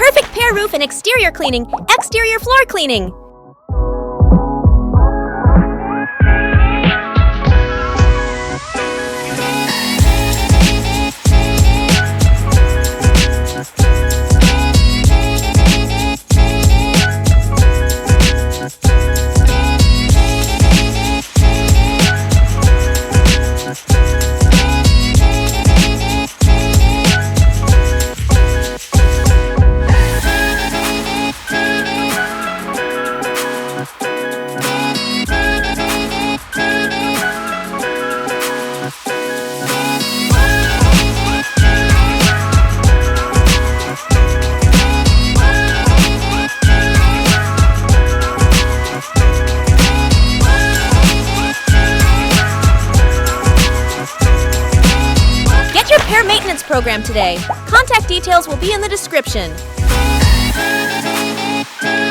Perfect Pear roof and exterior cleaning, exterior floor cleaning. Pear Maintenance Program today. Contact details will be in the description.